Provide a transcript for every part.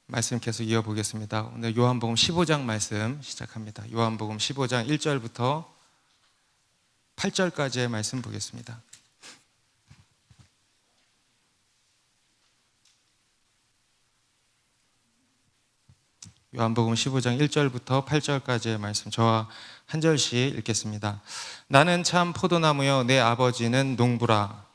말씀 계속 이어보겠습니다. 오늘 요한복음 15장 말씀 시작합니다. 요한복음 15장 1절부터 8절까지의 말씀 보겠습니다. 요한복음 15장 1절부터 8절까지의 말씀 저와 한 절씩 읽겠습니다. 나는 참 포도나무여 내 아버지는 농부라.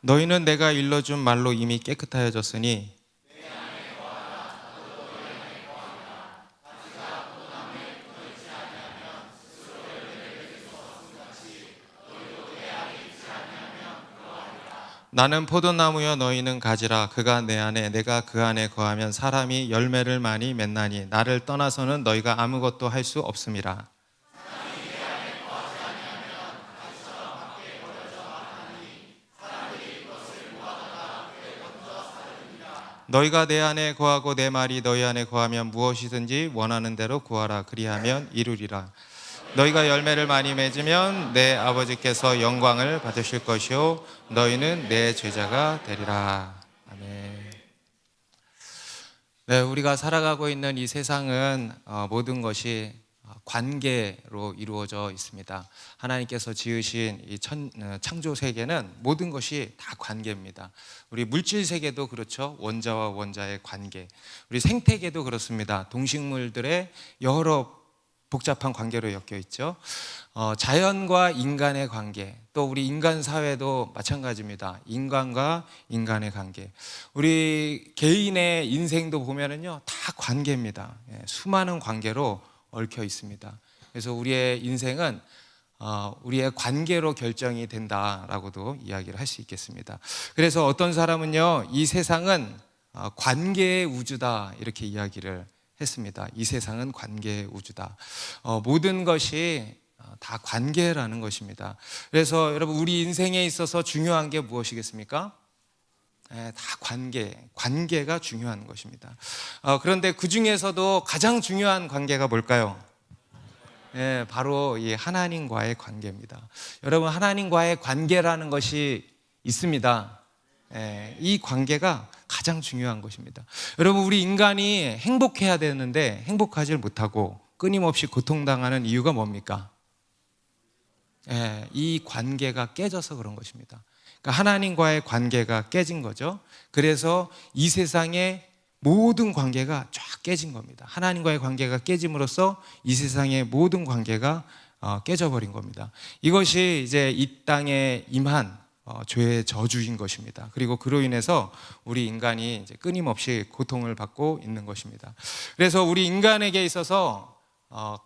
너희는 내가 일러준 말로 이미 깨끗하여졌으니 나는 포도나무여 너희는 가지라. 그가 내 안에 내가 그 안에 거하면 사람이 열매를 많이 맺나니 나를 떠나서는 너희가 아무것도 할 수 없음이라. 너희가 내 안에 거하고 내 말이 너희 안에 거하면 무엇이든지 원하는 대로 구하라. 그리하면 이루리라. 너희가 열매를 많이 맺으면 내 아버지께서 영광을 받으실 것이요 너희는 내 제자가 되리라. 아멘. 네, 우리가 살아가고 있는 이 세상은 모든 것이 관계로 이루어져 있습니다. 하나님께서 지으신 이 창조 세계는 모든 것이 다 관계입니다. 우리 물질 세계도 그렇죠. 원자와 원자의 관계. 우리 생태계도 그렇습니다. 동식물들의 여러 복잡한 관계로 엮여 있죠. 자연과 인간의 관계, 또 우리 인간 사회도 마찬가지입니다. 인간과 인간의 관계. 우리 개인의 인생도 보면은요, 다 관계입니다. 수많은 관계로 얽혀 있습니다. 그래서 우리의 인생은 우리의 관계로 결정이 된다라고도 이야기를 할 수 있겠습니다. 그래서 어떤 사람은요, 이 세상은 관계의 우주다 이렇게 이야기를 했습니다. 이 세상은 관계의 우주다. 모든 것이 다 관계라는 것입니다. 그래서 여러분, 우리 인생에 있어서 중요한 게 무엇이겠습니까? 다 관계가 중요한 것입니다. 그런데 그 중에서도 가장 중요한 관계가 뭘까요? 바로 이 하나님과의 관계입니다. 여러분, 하나님과의 관계라는 것이 있습니다. 이 관계가 가장 중요한 것입니다. 여러분, 우리 인간이 행복해야 되는데 행복하지 못하고 끊임없이 고통당하는 이유가 뭡니까? 이 관계가 깨져서 그런 것입니다. 그러니까 하나님과의 관계가 깨진 거죠. 그래서 이 세상의 모든 관계가 쫙 깨진 겁니다. 하나님과의 관계가 깨짐으로써 이 세상의 모든 관계가 깨져버린 겁니다. 이것이 이제 이 땅에 임한 죄의 저주인 것입니다. 그리고 그로 인해서 우리 인간이 이제 끊임없이 고통을 받고 있는 것입니다. 그래서 우리 인간에게 있어서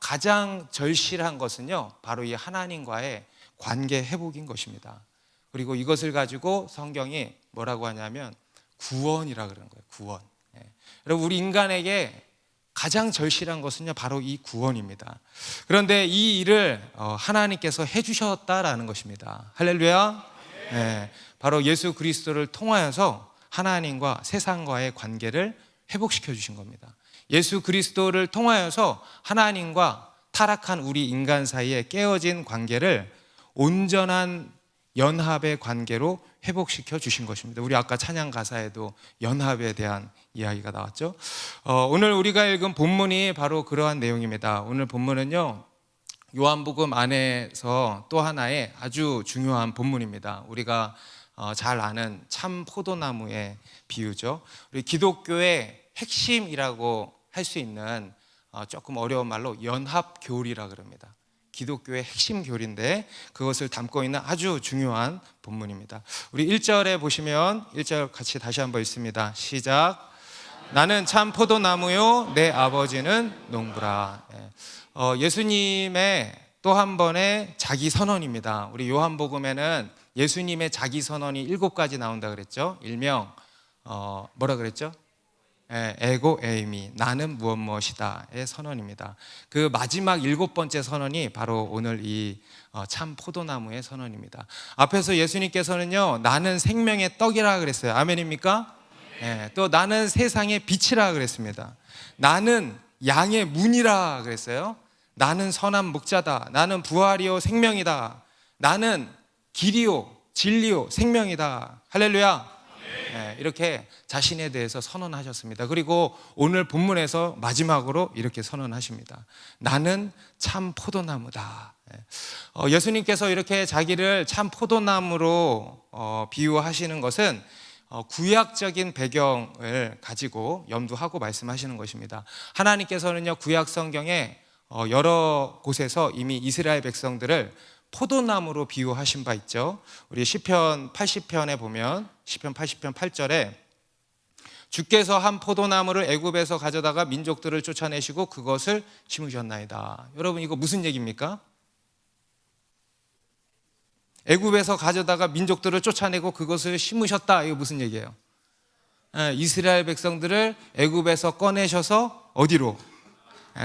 가장 절실한 것은요, 바로 이 하나님과의 관계 회복인 것입니다. 그리고 이것을 가지고 성경이 뭐라고 하냐면 구원이라 그러는 거예요. 구원. 여러분, 우리 인간에게 가장 절실한 것은요, 바로 이 구원입니다. 그런데 이 일을 하나님께서 해주셨다라는 것입니다. 할렐루야. 바로 예수 그리스도를 통하여서 하나님과 세상과의 관계를 회복시켜 주신 겁니다. 예수 그리스도를 통하여서 하나님과 타락한 우리 인간 사이에 깨어진 관계를 온전한 연합의 관계로 회복시켜 주신 것입니다. 우리 아까 찬양 가사에도 연합에 대한 이야기가 나왔죠. 오늘 우리가 읽은 본문이 바로 그러한 내용입니다. 오늘 본문은요, 요한복음 안에서 또 하나의 아주 중요한 본문입니다. 우리가 잘 아는 참 포도나무의 비유죠. 우리 기독교의 핵심이라고 할 수 있는 조금 어려운 말로 연합교리라 그럽니다. 기독교의 핵심 교리인데 그것을 담고 있는 아주 중요한 본문입니다. 우리 1절에 보시면 1절 같이 다시 한번 읽습니다. 시작. 나는 참 포도나무요 내 아버지는 농부라. 예수님의 또 한 번의 자기 선언입니다. 우리 요한복음에는 예수님의 자기 선언이 7가지 나온다 그랬죠. 일명 뭐라 그랬죠? 에고 에이미, 나는 무엇이다의 선언입니다. 그 마지막 7번째 선언이 바로 오늘 이 참 포도나무의 선언입니다. 앞에서 예수님께서는요, 나는 생명의 떡이라 그랬어요. 아멘입니까? 예, 또 나는 세상의 빛이라 그랬습니다. 나는 양의 문이라 그랬어요. 나는 선한 목자다. 나는 부활이요 생명이다. 나는 길이요 진리요 생명이다. 할렐루야. 예, 이렇게 자신에 대해서 선언하셨습니다. 그리고 오늘 본문에서 마지막으로 이렇게 선언하십니다. 나는 참 포도나무다. 예수님께서 이렇게 자기를 참 포도나무로 비유하시는 것은 구약적인 배경을 가지고 염두하고 말씀하시는 것입니다. 하나님께서는요, 구약 성경에 여러 곳에서 이미 이스라엘 백성들을 포도나무로 비유하신 바 있죠. 우리 시편 80편에 보면 시편 80편 8절에 주께서 한 포도나무를 애굽에서 가져다가 민족들을 쫓아내시고 그것을 심으셨나이다. 여러분, 이거 무슨 얘기입니까? 애굽에서 가져다가 민족들을 쫓아내고 그것을 심으셨다. 이거 무슨 얘기예요? 이스라엘 백성들을 애굽에서 꺼내셔서 어디로?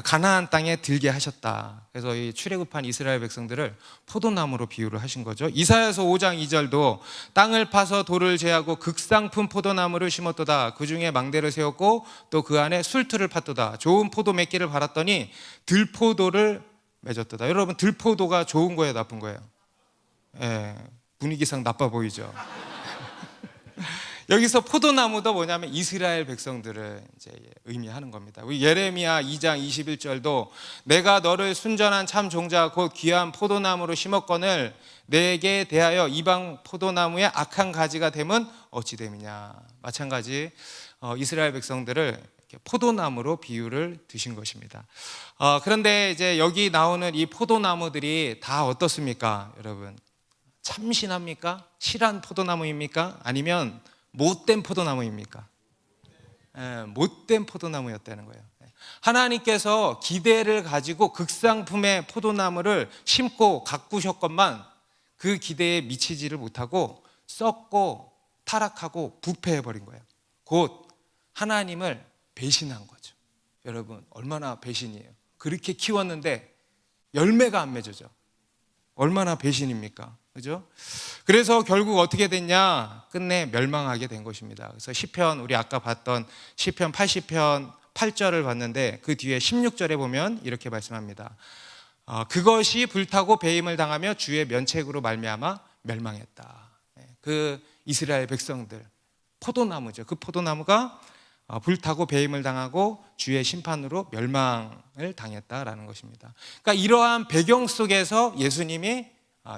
가나안 땅에 들게 하셨다. 그래서 이 출애굽한 이스라엘 백성들을 포도나무로 비유를 하신 거죠. 이사야서 5장 2절도 땅을 파서 돌을 제하고 극상품 포도나무를 심었도다. 그 중에 망대를 세웠고 또 그 안에 술틀을 팠도다. 좋은 포도 맺기를 바랐더니 들포도를 맺었도다. 여러분, 들포도가 좋은 거예요, 나쁜 거예요? 예, 분위기상 나빠 보이죠. 여기서 포도나무도 뭐냐면 이스라엘 백성들을 이제 의미하는 겁니다. 우리 예레미야 2장 21절도 내가 너를 순전한 참 종자 곧 귀한 포도나무로 심었거늘 내게 대하여 이방 포도나무의 악한 가지가 됨은 어찌 됨이냐. 마찬가지 이스라엘 백성들을 이렇게 포도나무로 비유를 드신 것입니다. 그런데 이제 여기 나오는 이 포도나무들이 다 어떻습니까, 여러분? 참신합니까? 실한 포도나무입니까? 아니면 못된 포도나무입니까? 못된 포도나무였다는 거예요. 하나님께서 기대를 가지고 극상품의 포도나무를 심고 가꾸셨건만 그 기대에 미치지를 못하고 썩고 타락하고 부패해버린 거예요. 곧 하나님을 배신한 거죠. 여러분, 얼마나 배신이에요. 그렇게 키웠는데 열매가 안 맺어져. 얼마나 배신입니까? 그죠? 그래서 결국 어떻게 됐냐? 끝내 멸망하게 된 것입니다. 그래서 시편, 우리 아까 봤던 시편 80편 8절을 봤는데 그 뒤에 16절에 보면 이렇게 말씀합니다. 그것이 불타고 배임을 당하며 주의 면책으로 말미암아 멸망했다. 그 이스라엘 백성들, 포도나무죠. 그 포도나무가 불타고 배임을 당하고 주의 심판으로 멸망을 당했다라는 것입니다. 그러니까 이러한 배경 속에서 예수님이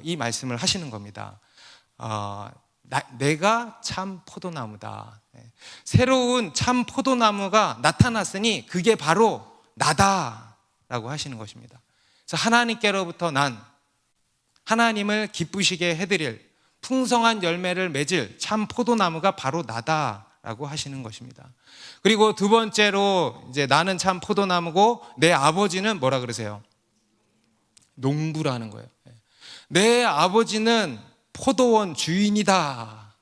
이 말씀을 하시는 겁니다. 내가 참 포도나무다. 새로운 참 포도나무가 나타났으니 그게 바로 나다라고 하시는 것입니다. 그래서 하나님께로부터 난 하나님을 기쁘시게 해드릴 풍성한 열매를 맺을 참 포도나무가 바로 나다라고 하시는 것입니다. 그리고 두 번째로 이제 나는 참 포도나무고 내 아버지는 뭐라 그러세요? 농부라는 거예요. 내 아버지는 포도원 주인이다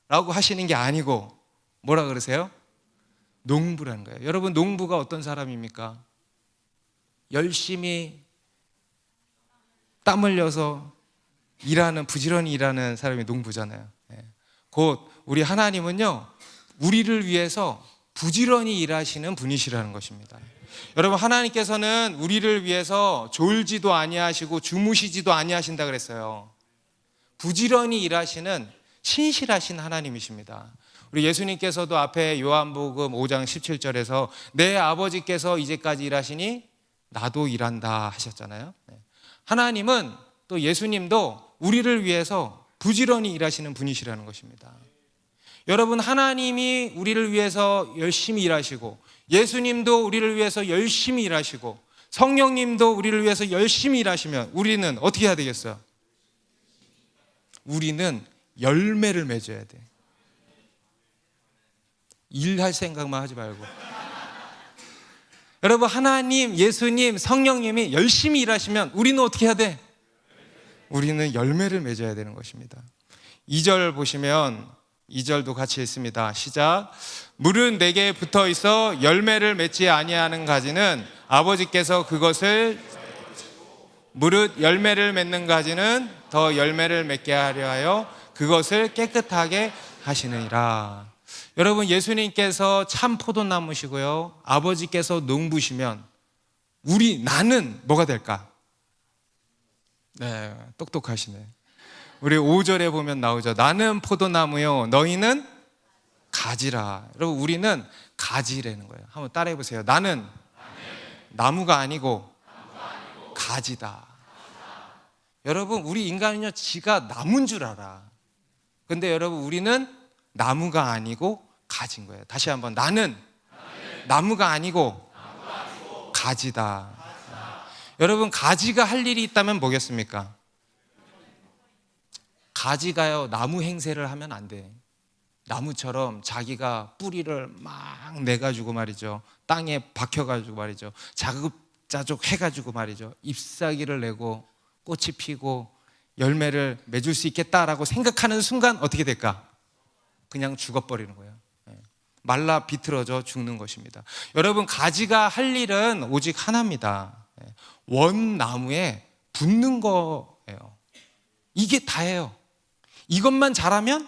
라고 하시는 게 아니고 뭐라 그러세요? 농부라는 거예요. 여러분, 농부가 어떤 사람입니까? 열심히 땀 흘려서 일하는, 부지런히 일하는 사람이 농부잖아요. 곧 우리 하나님은요, 우리를 위해서 부지런히 일하시는 분이시라는 것입니다. 여러분, 하나님께서는 우리를 위해서 졸지도 아니하시고 주무시지도 아니하신다 그랬어요. 부지런히 일하시는 신실하신 하나님이십니다. 우리 예수님께서도 앞에 요한복음 5장 17절에서 내 아버지께서 이제까지 일하시니 나도 일한다 하셨잖아요. 하나님은 또 예수님도 우리를 위해서 부지런히 일하시는 분이시라는 것입니다. 여러분, 하나님이 우리를 위해서 열심히 일하시고 예수님도 우리를 위해서 열심히 일하시고 성령님도 우리를 위해서 열심히 일하시면 우리는 어떻게 해야 되겠어요? 우리는 열매를 맺어야 돼. 일할 생각만 하지 말고. 여러분, 하나님, 예수님, 성령님이 열심히 일하시면 우리는 어떻게 해야 돼? 우리는 열매를 맺어야 되는 것입니다. 2절 보시면 2절도 같이 읽습니다. 시작. 물은 내게 붙어 있어 열매를 맺지 아니하는 가지는 아버지께서 그것을 무릇 열매를 맺는 가지는 더 열매를 맺게 하려 하여 그것을 깨끗하게 하시느니라. 여러분, 예수님께서 참 포도나무시고요, 아버지께서 농부시면 나는 뭐가 될까? 네, 똑똑하시네. 우리 5절에 보면 나오죠. 나는 포도나무요, 너희는 가지라. 여러분, 우리는 가지라는 거예요. 한번 따라해 보세요. 나는 나무가 아니고 가지다. 여러분, 우리 인간은요, 지가 나무인 줄 알아. 근데 여러분, 우리는 나무가 아니고 가지인 거예요. 다시 한번, 나는 나무가 아니고 가지다. 여러분, 가지가 할 일이 있다면 뭐겠습니까? 가지가요, 나무 행세를 하면 안 돼. 나무처럼 자기가 뿌리를 막 내가지고 말이죠, 땅에 박혀가지고 말이죠, 자급자족 해가지고 말이죠, 잎사귀를 내고 꽃이 피고 열매를 맺을 수 있겠다라고 생각하는 순간 어떻게 될까? 그냥 죽어버리는 거예요. 말라 비틀어져 죽는 것입니다. 여러분, 가지가 할 일은 오직 하나입니다. 원나무에 붙는 거예요. 이게 다예요. 이것만 잘하면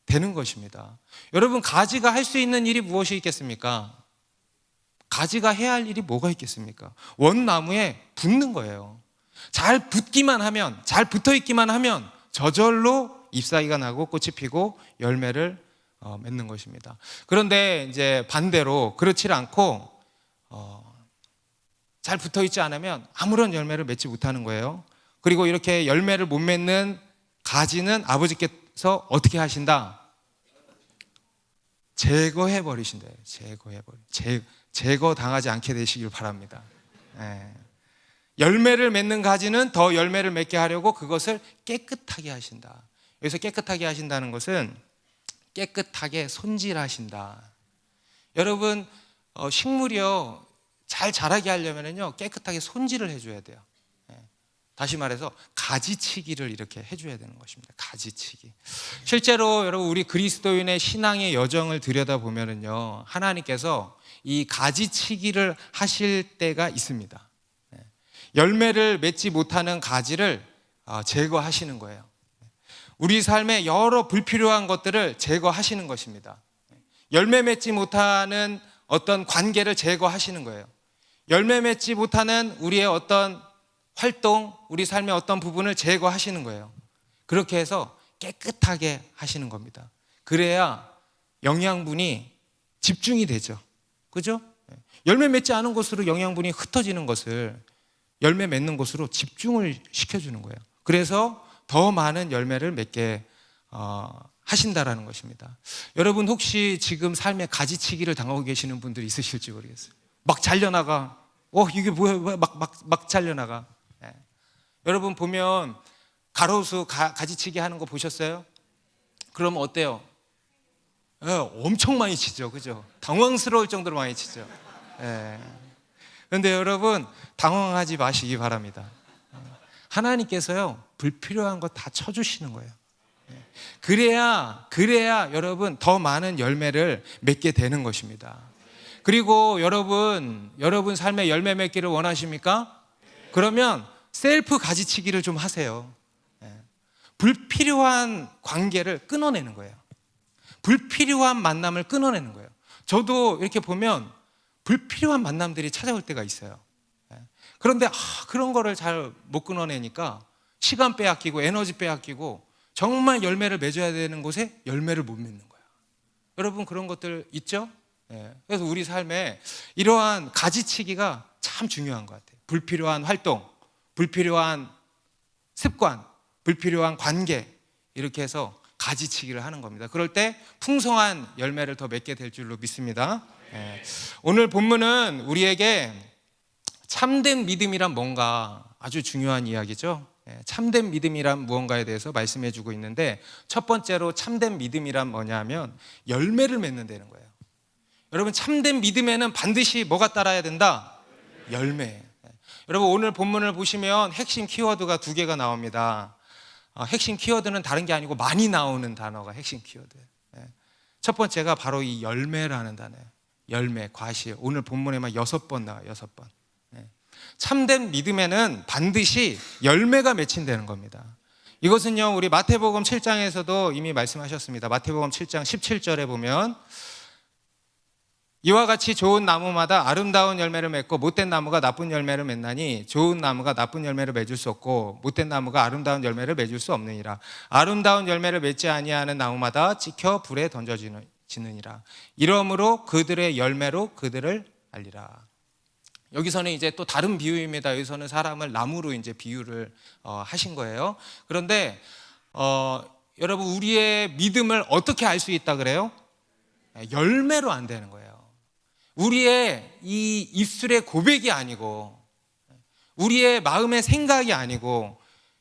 되는 것입니다. 여러분, 가지가 할 수 있는 일이 무엇이 있겠습니까? 가지가 해야 할 일이 뭐가 있겠습니까? 원나무에 붙는 거예요. 잘 붙기만 하면, 잘 붙어 있기만 하면 저절로 잎사귀가 나고 꽃이 피고 열매를 맺는 것입니다. 그런데 이제 반대로 그렇지 않고 잘 붙어 있지 않으면 아무런 열매를 맺지 못하는 거예요. 그리고 이렇게 열매를 못 맺는 가지는 아버지께서 어떻게 하신다? 제거해 버리신대요. 제거 당하지 않게 되시길 바랍니다. 열매를 맺는 가지는 더 열매를 맺게 하려고 그것을 깨끗하게 하신다. 여기서 깨끗하게 하신다는 것은 깨끗하게 손질하신다. 여러분, 식물이요, 잘 자라게 하려면요, 깨끗하게 손질을 해줘야 돼요. 다시 말해서 가지치기를 이렇게 해줘야 되는 것입니다. 가지치기. 실제로 여러분, 우리 그리스도인의 신앙의 여정을 들여다보면요, 하나님께서 이 가지치기를 하실 때가 있습니다. 열매를 맺지 못하는 가지를 제거하시는 거예요. 우리 삶에 여러 불필요한 것들을 제거하시는 것입니다. 열매 맺지 못하는 어떤 관계를 제거하시는 거예요. 열매 맺지 못하는 우리의 어떤 활동, 우리 삶의 어떤 부분을 제거하시는 거예요. 그렇게 해서 깨끗하게 하시는 겁니다. 그래야 영양분이 집중이 되죠. 그죠? 열매 맺지 않은 곳으로 영양분이 흩어지는 것을 열매 맺는 곳으로 집중을 시켜주는 거예요. 그래서 더 많은 열매를 맺게 하신다라는 것입니다. 여러분, 혹시 지금 삶의 가지치기를 당하고 계시는 분들이 있으실지 모르겠어요. 막 잘려나가. 이게 뭐야? 막 잘려나가. 여러분, 보면 가로수 가지치기 하는 거 보셨어요? 그러면 어때요? 엄청 많이 치죠. 그죠? 당황스러울 정도로 많이 치죠. 그런데 여러분, 당황하지 마시기 바랍니다. 하나님께서요, 불필요한 거 다 쳐주시는 거예요. 그래야 여러분 더 많은 열매를 맺게 되는 것입니다. 그리고 여러분 삶에 열매 맺기를 원하십니까? 그러면 셀프 가지치기를 좀 하세요. 불필요한 관계를 끊어내는 거예요. 불필요한 만남을 끊어내는 거예요. 저도 이렇게 보면 불필요한 만남들이 찾아올 때가 있어요. 그런데 그런 거를 잘 못 끊어내니까 시간 빼앗기고 에너지 빼앗기고 정말 열매를 맺어야 되는 곳에 열매를 못 맺는 거야. 여러분, 그런 것들 있죠? 그래서 우리 삶에 이러한 가지치기가 참 중요한 것 같아요. 불필요한 활동, 불필요한 습관, 불필요한 관계, 이렇게 해서 가지치기를 하는 겁니다. 그럴 때 풍성한 열매를 더 맺게 될 줄로 믿습니다. 오늘 본문은 우리에게 참된 믿음이란 뭔가 아주 중요한 이야기죠. 참된 믿음이란 무언가에 대해서 말씀해 주고 있는데, 첫 번째로 참된 믿음이란 뭐냐면 열매를 맺는다는 거예요. 여러분, 참된 믿음에는 반드시 뭐가 따라야 된다? 열매. 여러분, 오늘 본문을 보시면 핵심 키워드가 2개가 나옵니다. 핵심 키워드는 다른 게 아니고 많이 나오는 단어가 핵심 키워드. 첫 번째가 바로 이 열매라는 단어예요. 열매, 과실. 오늘 본문에만 6번 나와요. 6번. 참된 믿음에는 반드시 열매가 맺힌다는 겁니다. 이것은요, 우리 마태복음 7장에서도 이미 말씀하셨습니다. 마태복음 7장 17절에 보면 이와 같이 좋은 나무마다 아름다운 열매를 맺고 못된 나무가 나쁜 열매를 맺나니 좋은 나무가 나쁜 열매를 맺을 수 없고 못된 나무가 아름다운 열매를 맺을 수 없느니라. 아름다운 열매를 맺지 아니하는 나무마다 찍혀 불에 던져지느니라. 이러므로 그들의 열매로 그들을 알리라. 여기서는 이제 또 다른 비유입니다. 여기서는 사람을 나무로 이제 비유를 하신 거예요. 그런데 여러분, 우리의 믿음을 어떻게 알 수 있다 그래요? 열매로 안 되는 거예요. 우리의 이 입술의 고백이 아니고 우리의 마음의 생각이 아니고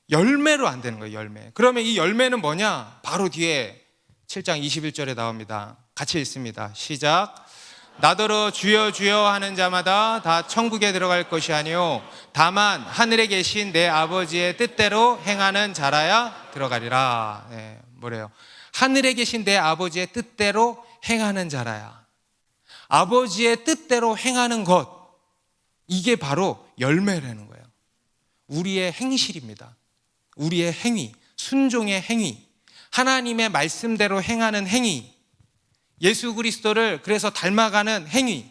열매로 안 되는 거예요. 열매. 그러면 이 열매는 뭐냐? 바로 뒤에 7장 21절에 나옵니다. 같이 읽습니다. 시작. 나더러 주여 주여 하는 자마다 다 천국에 들어갈 것이 아니요 다만 하늘에 계신 내 아버지의 뜻대로 행하는 자라야 들어가리라. 뭐래요? 하늘에 계신 내 아버지의 뜻대로 행하는 자라야. 아버지의 뜻대로 행하는 것, 이게 바로 열매라는 거예요. 우리의 행실입니다. 우리의 행위, 순종의 행위, 하나님의 말씀대로 행하는 행위, 예수 그리스도를 그래서 닮아가는 행위,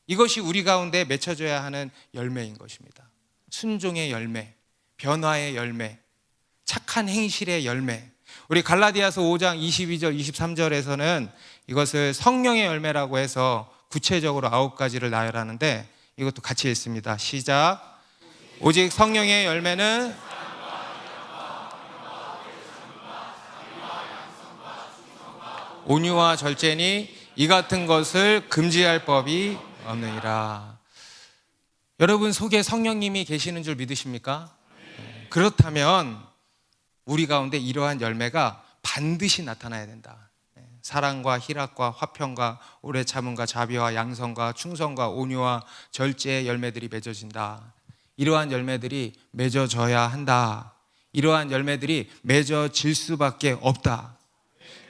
이것이 우리 가운데 맺혀져야 하는 열매인 것입니다. 순종의 열매, 변화의 열매, 착한 행실의 열매. 우리 갈라디아서 5장 22절 23절에서는 이것을 성령의 열매라고 해서 구체적으로 9가지를 나열하는데 이것도 같이 읽습니다. 시작. 오직 성령의 열매는 온유와 절제니 이 같은 것을 금지할 법이 없느니라. 여러분 속에 성령님이 계시는 줄 믿으십니까? 그렇다면 우리 가운데 이러한 열매가 반드시 나타나야 된다. 사랑과 희락과 화평과 오래 참음과 자비와 양성과 충성과 온유와 절제의 열매들이 맺어진다. 이러한 열매들이 맺어져야 한다. 이러한 열매들이 맺어질 수밖에 없다.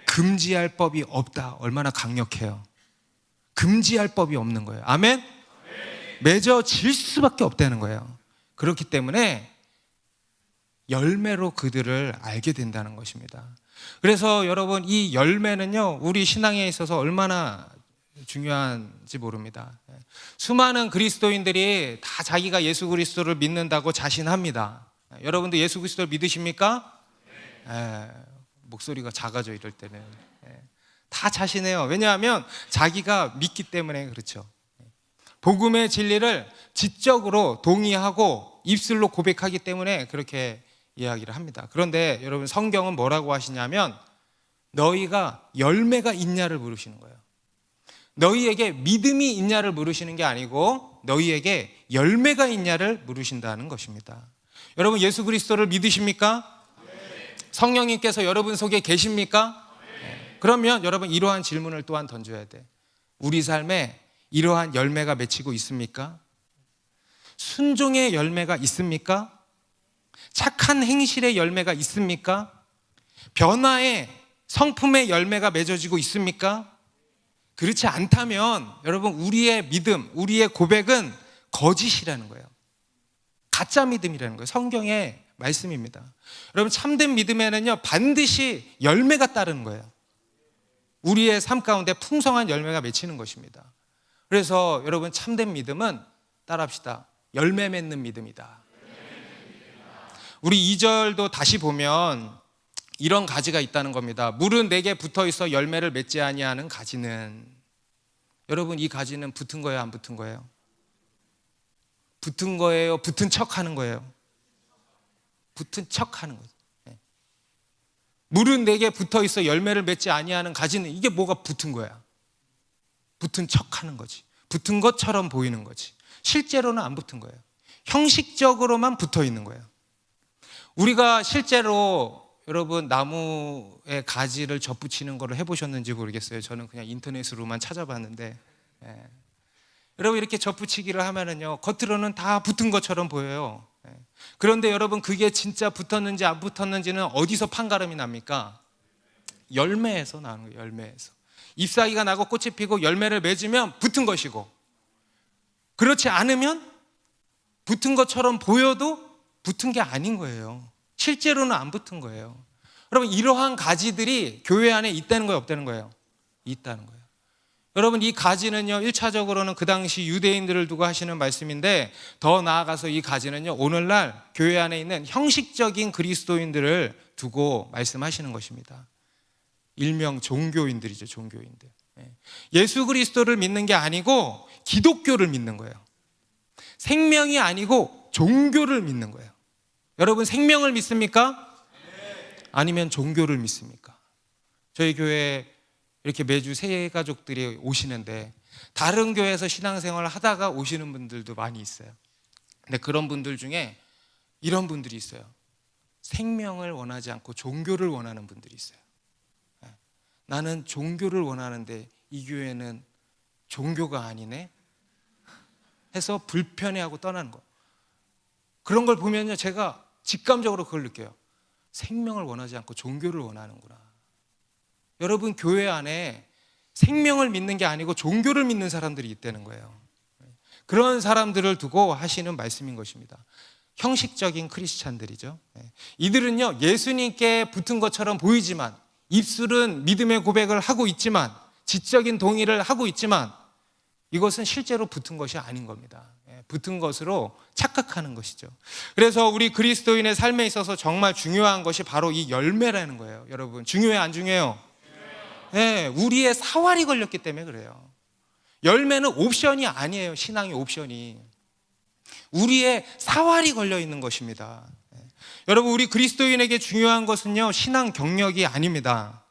금지할 법이 없다. 얼마나 강력해요. 금지할 법이 없는 거예요. 아멘? 맺어질 수밖에 없다는 거예요. 그렇기 때문에 열매로 그들을 알게 된다는 것입니다. 그래서 여러분, 이 열매는요, 우리 신앙에 있어서 얼마나 중요한지 모릅니다. 수많은 그리스도인들이 다 자기가 예수 그리스도를 믿는다고 자신합니다. 여러분도 예수 그리스도를 믿으십니까? 목소리가 작아져 이럴 때는. 다 자신해요. 왜냐하면 자기가 믿기 때문에 그렇죠. 복음의 진리를 지적으로 동의하고 입술로 고백하기 때문에 그렇게 이야기를 합니다. 그런데 여러분, 성경은 뭐라고 하시냐면 너희가 열매가 있냐를 물으시는 거예요. 너희에게 믿음이 있냐를 물으시는 게 아니고 너희에게 열매가 있냐를 물으신다는 것입니다. 여러분, 예수 그리스도를 믿으십니까? 네. 성령님께서 여러분 속에 계십니까? 네. 그러면 여러분, 이러한 질문을 또한 던져야 돼. 우리 삶에 이러한 열매가 맺히고 있습니까? 순종의 열매가 있습니까? 착한 행실의 열매가 있습니까? 변화의 성품의 열매가 맺어지고 있습니까? 그렇지 않다면 여러분, 우리의 믿음, 우리의 고백은 거짓이라는 거예요. 가짜 믿음이라는 거예요. 성경의 말씀입니다. 여러분, 참된 믿음에는요, 반드시 열매가 따르는 거예요. 우리의 삶 가운데 풍성한 열매가 맺히는 것입니다. 그래서 여러분, 참된 믿음은 따라합시다. 열매 맺는 믿음이다. 우리 2절도 다시 보면 이런 가지가 있다는 겁니다. 물은 내게 붙어 있어 열매를 맺지 아니하는 가지는. 여러분, 이 가지는 붙은 거예요, 안 붙은 거예요? 붙은 거예요, 붙은 척 하는 거예요? 붙은 척 하는 거죠. 물은 내게 붙어 있어 열매를 맺지 아니하는 가지는, 이게 뭐가 붙은 거야? 붙은 척 하는 거지. 붙은 것처럼 보이는 거지. 실제로는 안 붙은 거예요. 형식적으로만 붙어 있는 거예요. 우리가 실제로 여러분, 나무에 가지를 접붙이는 거를 해보셨는지 모르겠어요. 저는 그냥 인터넷으로만 찾아봤는데, 여러분, 이렇게 접붙이기를 하면은요, 겉으로는 다 붙은 것처럼 보여요. 그런데 여러분, 그게 진짜 붙었는지 안 붙었는지는 어디서 판가름이 납니까? 열매에서 나는 거예요. 열매에서. 잎사귀가 나고 꽃이 피고 열매를 맺으면 붙은 것이고, 그렇지 않으면 붙은 것처럼 보여도 붙은 게 아닌 거예요. 실제로는 안 붙은 거예요. 여러분, 이러한 가지들이 교회 안에 있다는 거예요, 없다는 거예요? 있다는 거예요. 여러분, 이 가지는요, 1차적으로는 그 당시 유대인들을 두고 하시는 말씀인데, 더 나아가서 이 가지는요, 오늘날 교회 안에 있는 형식적인 그리스도인들을 두고 말씀하시는 것입니다. 일명 종교인들이죠, 종교인들. 예수 그리스도를 믿는 게 아니고 기독교를 믿는 거예요. 생명이 아니고 종교를 믿는 거예요. 여러분, 생명을 믿습니까? 아니면 종교를 믿습니까? 저희 교회에 이렇게 매주 새 가족들이 오시는데 다른 교회에서 신앙생활을 하다가 오시는 분들도 많이 있어요. 근데 그런 분들 중에 이런 분들이 있어요. 생명을 원하지 않고 종교를 원하는 분들이 있어요. 나는 종교를 원하는데 이 교회는 종교가 아니네 해서 불편해하고 떠나는 거. 그런 걸 보면요, 제가 직감적으로 그걸 느껴요. 생명을 원하지 않고 종교를 원하는구나. 여러분, 교회 안에 생명을 믿는 게 아니고 종교를 믿는 사람들이 있다는 거예요. 그런 사람들을 두고 하시는 말씀인 것입니다. 형식적인 크리스찬들이죠. 이들은요, 예수님께 붙은 것처럼 보이지만, 입술은 믿음의 고백을 하고 있지만, 지적인 동의를 하고 있지만, 이것은 실제로 붙은 것이 아닌 겁니다. 붙은 것으로 착각하는 것이죠. 그래서 우리 그리스도인의 삶에 있어서 정말 중요한 것이 바로 이 열매라는 거예요. 여러분, 중요해요, 안 중요해요? 네, 우리의 사활이 걸렸기 때문에 그래요. 열매는 옵션이 아니에요. 신앙의 옵션이. 우리의 사활이 걸려 있는 것입니다. 여러분, 우리 그리스도인에게 중요한 것은요, 신앙 경력이 아닙니다.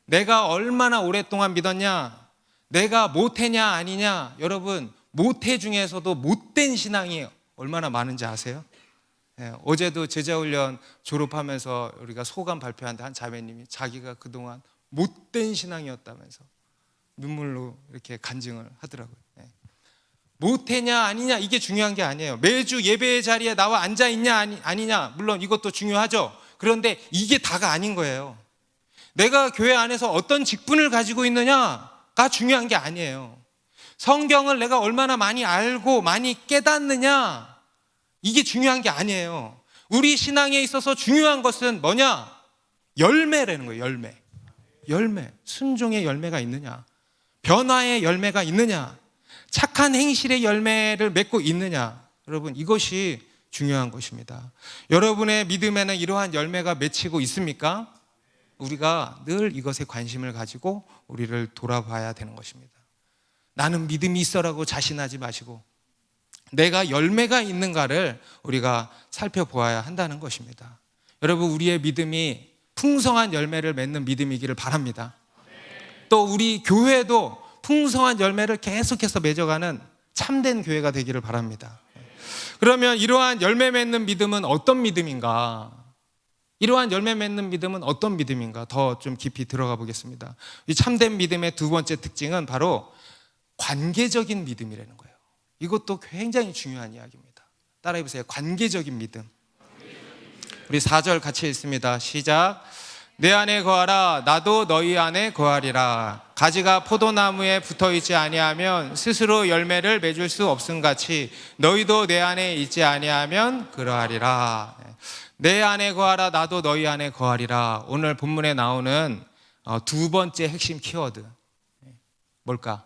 내가 얼마나 오랫동안 믿었냐, 내가 모태냐 아니냐. 여러분, 모태 중에서도 못된 신앙이 얼마나 많은지 아세요? 어제도 제자훈련 졸업하면서 우리가 소감 발표하는데 한 자매님이 자기가 그동안 못된 신앙이었다면서 눈물로 이렇게 간증을 하더라고요. 모태냐 아니냐 이게 중요한 게 아니에요. 매주 예배의 자리에 나와 앉아있냐 아니냐 물론 이것도 중요하죠. 그런데 이게 다가 아닌 거예요. 내가 교회 안에서 어떤 직분을 가지고 있느냐가 중요한 게 아니에요. 성경을 내가 얼마나 많이 알고 많이 깨닫느냐 이게 중요한 게 아니에요. 우리 신앙에 있어서 중요한 것은 뭐냐? 열매라는 거예요. 열매. 순종의 열매가 있느냐, 변화의 열매가 있느냐, 착한 행실의 열매를 맺고 있느냐. 여러분, 이것이 중요한 것입니다. 여러분의 믿음에는 이러한 열매가 맺히고 있습니까? 우리가 늘 이것에 관심을 가지고 우리를 돌아봐야 되는 것입니다. 나는 믿음이 있어라고 자신하지 마시고 내가 열매가 있는가를 우리가 살펴보아야 한다는 것입니다. 여러분, 우리의 믿음이 풍성한 열매를 맺는 믿음이기를 바랍니다. 또 우리 교회도 풍성한 열매를 계속해서 맺어가는 참된 교회가 되기를 바랍니다. 그러면 이러한 열매 맺는 믿음은 어떤 믿음인가? 이러한 열매 맺는 믿음은 어떤 믿음인가? 더 좀 깊이 들어가 보겠습니다. 이 참된 믿음의 두 번째 특징은 바로 관계적인 믿음이라는 거예요. 이것도 굉장히 중요한 이야기입니다. 따라해 보세요. 관계적인 믿음. 우리 4절 같이 읽습니다. 시작. 내 안에 거하라. 나도 너희 안에 거하리라. 가지가 포도나무에 붙어있지 아니하면 스스로 열매를 맺을 수 없음같이 너희도 내 안에 있지 아니하면 그러하리라. 내 안에 거하라. 나도 너희 안에 거하리라. 오늘 본문에 나오는 두 번째 핵심 키워드 뭘까?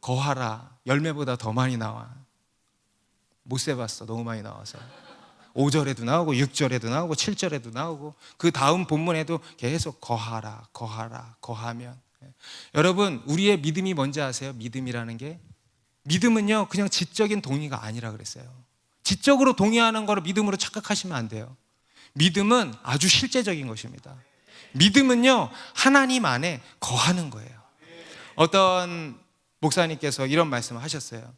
거하라. 열매보다 더 많이 나와. 못 세봤어. 너무 많이 나와서. 5절에도 나오고 6절에도 나오고 7절에도 나오고 그 다음 본문에도 계속 거하면. 여러분, 우리의 믿음이 뭔지 아세요? 믿음이라는 게, 믿음은요 그냥 지적인 동의가 아니라 그랬어요. 지적으로 동의하는 거를 믿음으로 착각하시면 안 돼요. 믿음은 아주 실제적인 것입니다. 믿음은요 하나님 안에 거하는 거예요. 어떤 목사님께서 이런 말씀을 하셨어요.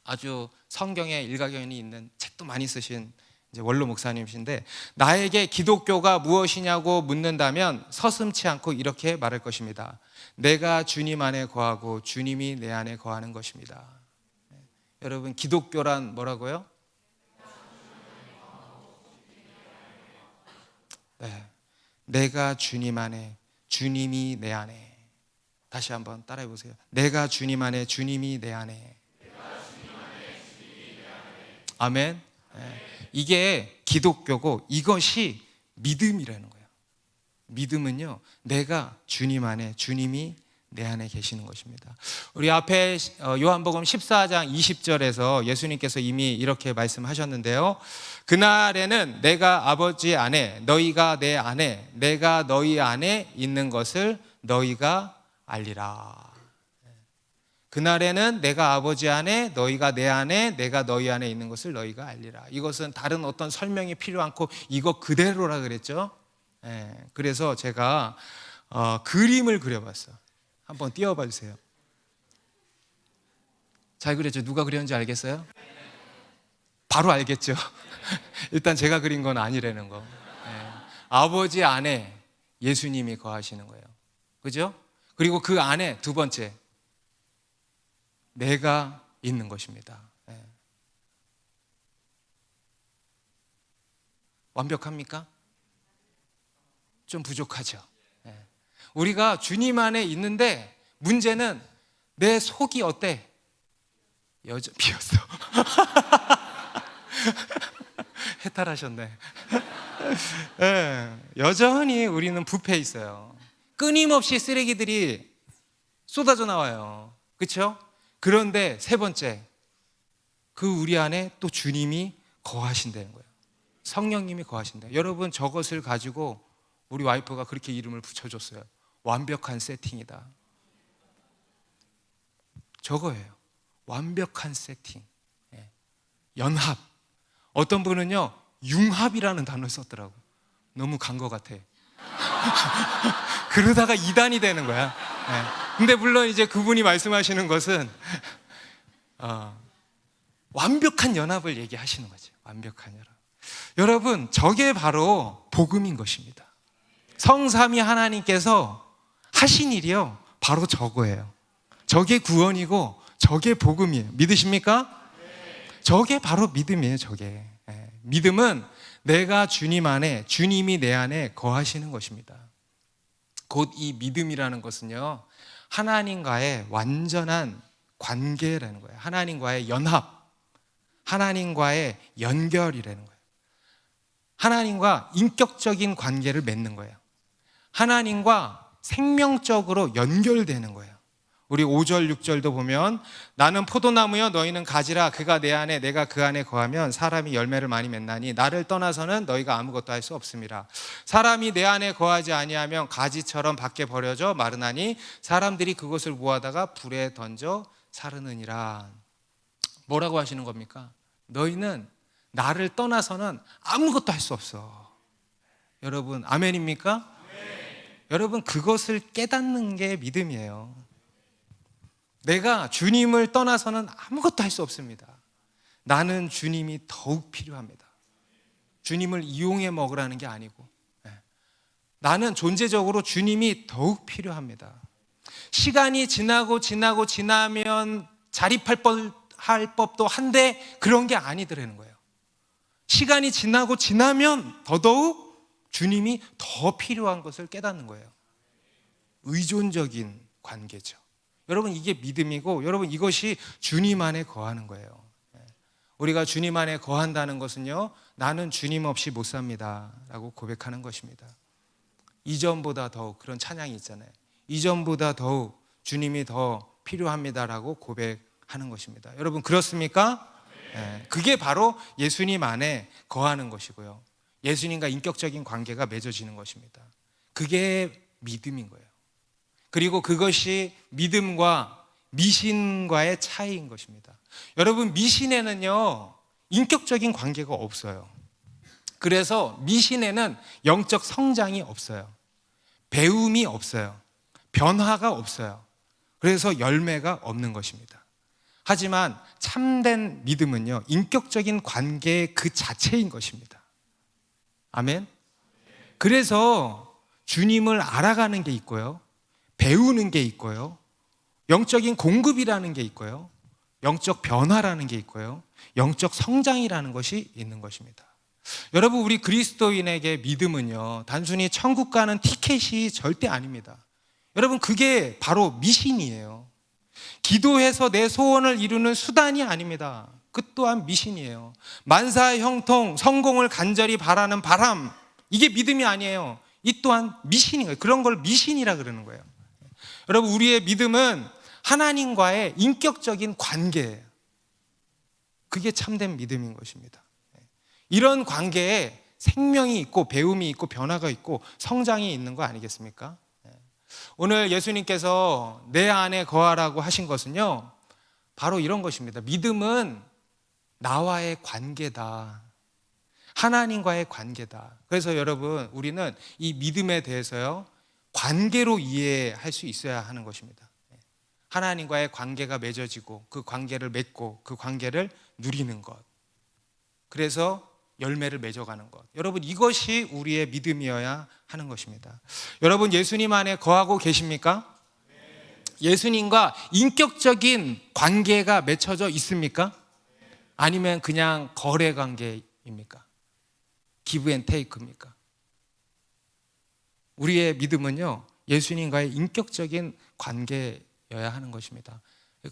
아주 성경에 일가견이 있는 책도 많이 쓰신 이제 원로 목사님이신데, 나에게 기독교가 무엇이냐고 묻는다면 서슴지 않고 이렇게 말할 것입니다. 내가 주님 안에 거하고 주님이 내 안에 거하는 것입니다. 여러분, 기독교란 뭐라고요? 네, 내가 주님 안에 주님이 내 안에. 다시 한번 따라해 보세요. 내가 주님 안에 주님이 내 안에. 아멘. 이게 기독교고 이것이 믿음이라는 거예요. 믿음은요, 내가 주님 안에, 주님이 내 안에 계시는 것입니다. 우리 앞에 요한복음 14장 20절에서 예수님께서 이미 이렇게 말씀하셨는데요, 그날에는 내가 아버지 안에, 너희가 내 안에, 내가 너희 안에 있는 것을 너희가 알리라. 그날에는 내가 아버지 안에, 너희가 내 안에, 내가 너희 안에 있는 것을 너희가 알리라. 이것은 다른 어떤 설명이 필요 않고 이거 그대로라 그랬죠. 그래서 제가 그림을 그려봤어요. 한번 띄워봐 주세요. 잘 그렸죠? 누가 그렸는지 알겠어요? 바로 알겠죠? 일단 제가 그린 건 아니라는 거. 아버지 안에 예수님이 거하시는 거예요. 그죠? 그리고 그 안에 두 번째, 내가 있는 것입니다. 완벽합니까? 좀 부족하죠. 우리가 주님 안에 있는데 문제는 내 속이 어때? 여전히 비었어. 해탈하셨네. 여전히 우리는 부패해 있어요. 끊임없이 쓰레기들이 쏟아져 나와요. 그렇죠? 그런데 세 번째, 그 우리 안에 또 주님이 거하신다는 거예요. 성령님이 거하신다. 여러분, 저것을 가지고 우리 와이프가 그렇게 이름을 붙여줬어요. 완벽한 세팅이다. 저거예요. 완벽한 세팅. 연합. 어떤 분은요, 융합이라는 단어를 썼더라고. 너무 간 것 같아. 그러다가 이단이 되는 거야. 근데 물론 이제 그분이 말씀하시는 것은 완벽한 연합을 얘기하시는 거죠. 완벽한 연합. 여러분, 저게 바로 복음인 것입니다. 성삼위 하나님께서 하신 일이요, 바로 저거예요. 저게 구원이고 저게 복음이에요. 믿으십니까? 저게 바로 믿음이에요. 저게. 믿음은 내가 주님 안에, 주님이 내 안에 거하시는 것입니다. 곧 이 믿음이라는 것은요, 하나님과의 완전한 관계라는 거예요. 하나님과의 연합, 하나님과의 연결이라는 거예요. 하나님과 인격적인 관계를 맺는 거예요. 하나님과 생명적으로 연결되는 거예요. 우리 5절, 6절도 보면 나는 포도나무여 너희는 가지라. 그가 내 안에 내가 그 안에 거하면 사람이 열매를 많이 맺나니 나를 떠나서는 너희가 아무것도 할 수 없음이라. 사람이 내 안에 거하지 아니하면 가지처럼 밖에 버려져 마르나니 사람들이 그것을 모아다가 불에 던져 사르느니라. 뭐라고 하시는 겁니까? 너희는 나를 떠나서는 아무것도 할 수 없어. 여러분, 아멘입니까? 여러분, 그것을 깨닫는 게 믿음이에요. 내가 주님을 떠나서는 아무것도 할 수 없습니다. 나는 주님이 더욱 필요합니다. 주님을 이용해 먹으라는 게 아니고, 나는 존재적으로 주님이 더욱 필요합니다. 시간이 지나면 자립할 법도 한데 그런 게 아니더라는 거예요. 시간이 지나면 더더욱 주님이 더 필요한 것을 깨닫는 거예요. 의존적인 관계죠. 여러분, 이게 믿음이고, 여러분, 이것이 주님 안에 거하는 거예요. 우리가 주님 안에 거한다는 것은요, 나는 주님 없이 못 삽니다 라고 고백하는 것입니다. 이전보다 더욱, 그런 찬양이 있잖아요. 이전보다 더욱 주님이 더 필요합니다라고 고백하는 것입니다. 여러분, 그렇습니까? 그게 바로 예수님 안에 거하는 것이고요, 예수님과 인격적인 관계가 맺어지는 것입니다. 그게 믿음인 거예요. 그리고 그것이 믿음과 미신과의 차이인 것입니다. 여러분, 미신에는요, 인격적인 관계가 없어요. 그래서 미신에는 영적 성장이 없어요. 배움이 없어요. 변화가 없어요. 그래서 열매가 없는 것입니다. 하지만 참된 믿음은요, 인격적인 관계 그 자체인 것입니다. 아멘. 그래서 주님을 알아가는 게 있고요, 배우는 게 있고요, 영적인 공급이라는 게 있고요, 영적 변화라는 게 있고요, 영적 성장이라는 것이 있는 것입니다. 여러분, 우리 그리스도인에게 믿음은요, 단순히 천국 가는 티켓이 절대 아닙니다. 여러분, 그게 바로 미신이에요. 기도해서 내 소원을 이루는 수단이 아닙니다. 그 또한 미신이에요. 만사형통, 성공을 간절히 바라는 바람, 이게 믿음이 아니에요. 이 또한 미신인 거예요. 그런 걸 미신이라 그러는 거예요. 여러분, 우리의 믿음은 하나님과의 인격적인 관계예요. 그게 참된 믿음인 것입니다. 이런 관계에 생명이 있고 배움이 있고 변화가 있고 성장이 있는 거 아니겠습니까? 오늘 예수님께서 내 안에 거하라고 하신 것은요, 바로 이런 것입니다. 믿음은 나와의 관계다. 하나님과의 관계다. 그래서 여러분, 우리는 이 믿음에 대해서요, 관계로 이해할 수 있어야 하는 것입니다. 하나님과의 관계가 맺어지고 그 관계를 맺고 그 관계를 누리는 것, 그래서 열매를 맺어가는 것, 여러분, 이것이 우리의 믿음이어야 하는 것입니다. 여러분, 예수님 안에 거하고 계십니까? 예수님과 인격적인 관계가 맺혀져 있습니까? 아니면 그냥 거래 관계입니까? 기브 앤 테이크입니까? 우리의 믿음은요, 예수님과의 인격적인 관계여야 하는 것입니다.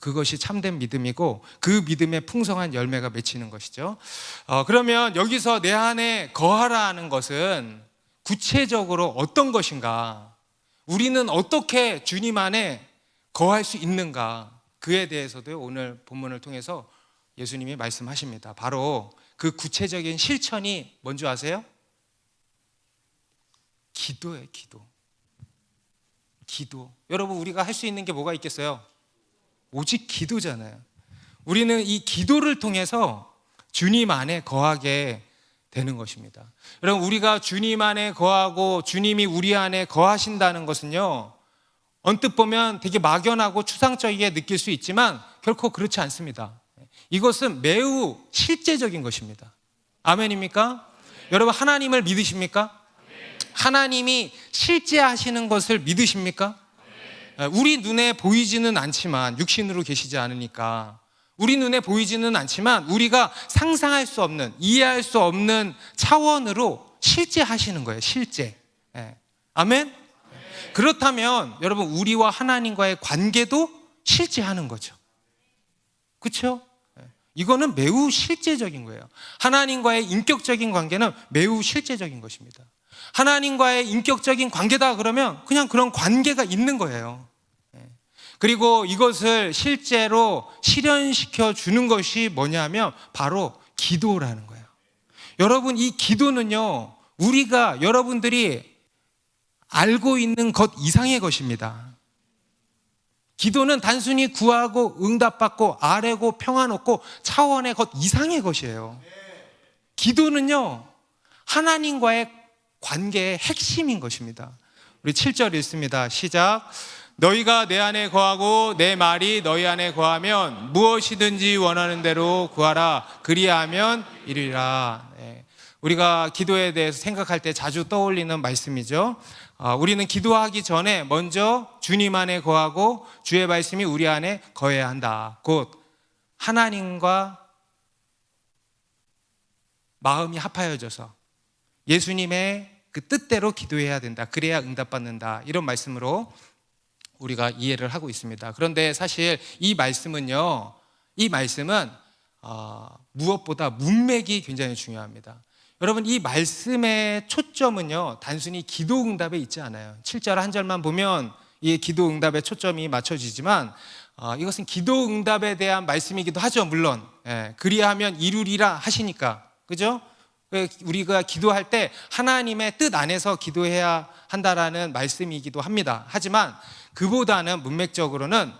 그것이 참된 믿음이고 그 믿음의 풍성한 열매가 맺히는 것이죠. 그러면 여기서 내 안에 거하라는 것은 구체적으로 어떤 것인가? 우리는 어떻게 주님 안에 거할 수 있는가? 그에 대해서도 오늘 본문을 통해서 예수님이 말씀하십니다. 바로 그 구체적인 실천이 뭔지 아세요? 기도예요. 기도. 여러분, 우리가 할 수 있는 게 뭐가 있겠어요? 오직 기도잖아요. 우리는 이 기도를 통해서 주님 안에 거하게 되는 것입니다. 여러분, 우리가 주님 안에 거하고 주님이 우리 안에 거하신다는 것은요, 언뜻 보면 되게 막연하고 추상적이게 느낄 수 있지만 결코 그렇지 않습니다. 이것은 매우 실제적인 것입니다. 아멘입니까? 여러분, 하나님을 믿으십니까? 하나님이 실제 하시는 것을 믿으십니까? 우리 눈에 보이지는 않지만, 육신으로 계시지 않으니까 우리 눈에 보이지는 않지만 우리가 상상할 수 없는, 이해할 수 없는 차원으로 실제 하시는 거예요. 실제. 아멘? 그렇다면 여러분, 우리와 하나님과의 관계도 실제 하는 거죠. 그렇죠? 이거는 매우 실제적인 거예요. 하나님과의 인격적인 관계는 매우 실제적인 것입니다. 하나님과의 인격적인 관계다 그러면 그냥 그런 관계가 있는 거예요. 그리고 이것을 실제로 실현시켜 주는 것이 뭐냐면 바로 기도라는 거예요. 여러분, 이 기도는요, 우리가, 여러분들이 알고 있는 것 이상의 것입니다. 기도는 단순히 구하고 응답받고 아뢰고 평안 얻고 차원의 것 이상의 것이에요. 기도는요, 하나님과의 관계의 핵심인 것입니다. 우리 7절 읽습니다. 시작. 너희가 내 안에 거하고 내 말이 너희 안에 거하면 무엇이든지 원하는 대로 구하라. 그리하면 이루리라. 우리가 기도에 대해서 생각할 때 자주 떠올리는 말씀이죠. 우리는 기도하기 전에 먼저 주님 안에 거하고 주의 말씀이 우리 안에 거해야 한다. 곧 하나님과 마음이 합하여져서 예수님의 그 뜻대로 기도해야 된다. 그래야 응답받는다. 이런 말씀으로 우리가 이해를 하고 있습니다. 그런데 사실 이 말씀은 무엇보다 문맥이 굉장히 중요합니다. 여러분, 이 말씀의 초점은요, 단순히 기도 응답에 있지 않아요. 7절 한 절만 보면 이 기도 응답에 초점이 맞춰지지만 이것은 기도 응답에 대한 말씀이기도 하죠. 물론 그리하면 이루리라 하시니까, 그죠? 우리가 기도할 때 하나님의 뜻 안에서 기도해야 한다라는 말씀이기도 합니다. 하지만 그보다는 문맥적으로는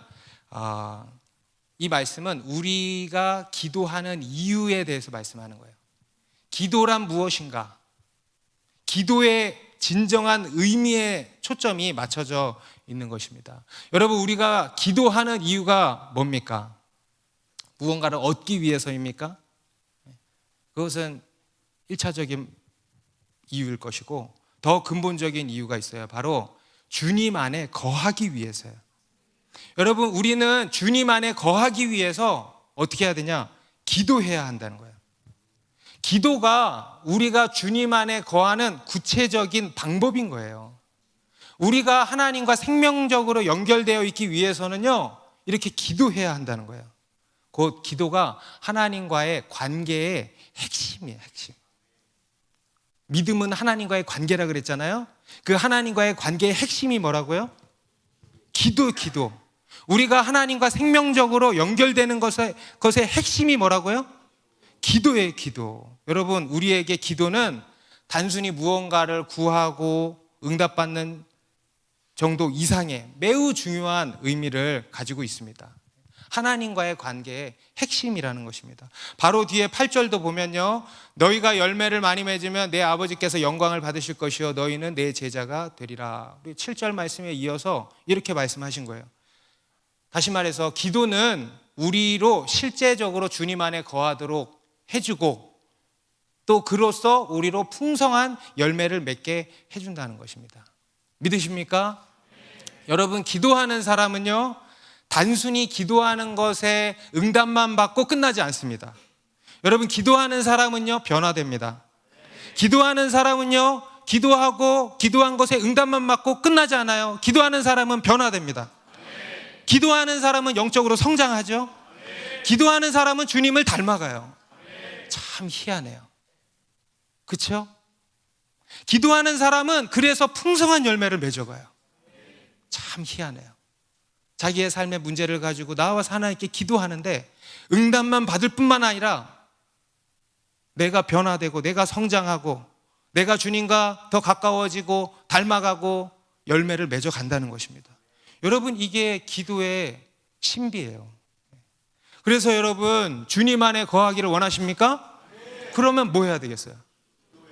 이 말씀은 우리가 기도하는 이유에 대해서 말씀하는 거예요. 기도란 무엇인가? 기도의 진정한 의미에 초점이 맞춰져 있는 것입니다. 여러분, 우리가 기도하는 이유가 뭡니까? 무언가를 얻기 위해서입니까? 그것은 1차적인 이유일 것이고 더 근본적인 이유가 있어요. 바로 주님 안에 거하기 위해서요. 여러분, 우리는 주님 안에 거하기 위해서 어떻게 해야 되냐? 기도해야 한다는 거예요. 기도가 우리가 주님 안에 거하는 구체적인 방법인 거예요. 우리가 하나님과 생명적으로 연결되어 있기 위해서는요, 이렇게 기도해야 한다는 거예요. 곧 기도가 하나님과의 관계의 핵심이에요, 핵심. 믿음은 하나님과의 관계라 그랬잖아요. 그 하나님과의 관계의 핵심이 뭐라고요? 기도. 우리가 하나님과 생명적으로 연결되는 것의 핵심이 뭐라고요? 기도예요, 기도. 여러분, 우리에게 기도는 단순히 무언가를 구하고 응답받는 정도 이상의 매우 중요한 의미를 가지고 있습니다. 하나님과의 관계의 핵심이라는 것입니다. 바로 뒤에 8절도 보면요, 너희가 열매를 많이 맺으면 내 아버지께서 영광을 받으실 것이요 너희는 내 제자가 되리라. 우리 7절 말씀에 이어서 이렇게 말씀하신 거예요. 다시 말해서 기도는 우리로 실제적으로 주님 안에 거하도록 해주고 또 그로써 우리로 풍성한 열매를 맺게 해준다는 것입니다. 믿으십니까? 여러분, 기도하는 사람은요, 단순히 기도하는 것에 응답만 받고 끝나지 않습니다. 여러분, 기도하는 사람은요, 변화됩니다. 기도하는 사람은요, 기도한 것에 응답만 받고 끝나지 않아요. 기도하는 사람은 변화됩니다. 기도하는 사람은 영적으로 성장하죠. 기도하는 사람은 주님을 닮아가요. 참 희한해요. 그렇죠? 기도하는 사람은 그래서 풍성한 열매를 맺어가요. 참 희한해요. 자기의 삶의 문제를 가지고 나와서 하나님께 기도하는데 응답만 받을 뿐만 아니라 내가 변화되고 내가 성장하고 내가 주님과 더 가까워지고 닮아가고 열매를 맺어간다는 것입니다. 여러분, 이게 기도의 신비예요. 그래서 여러분, 주님 안에 거하기를 원하십니까? 그러면 뭐 해야 되겠어요?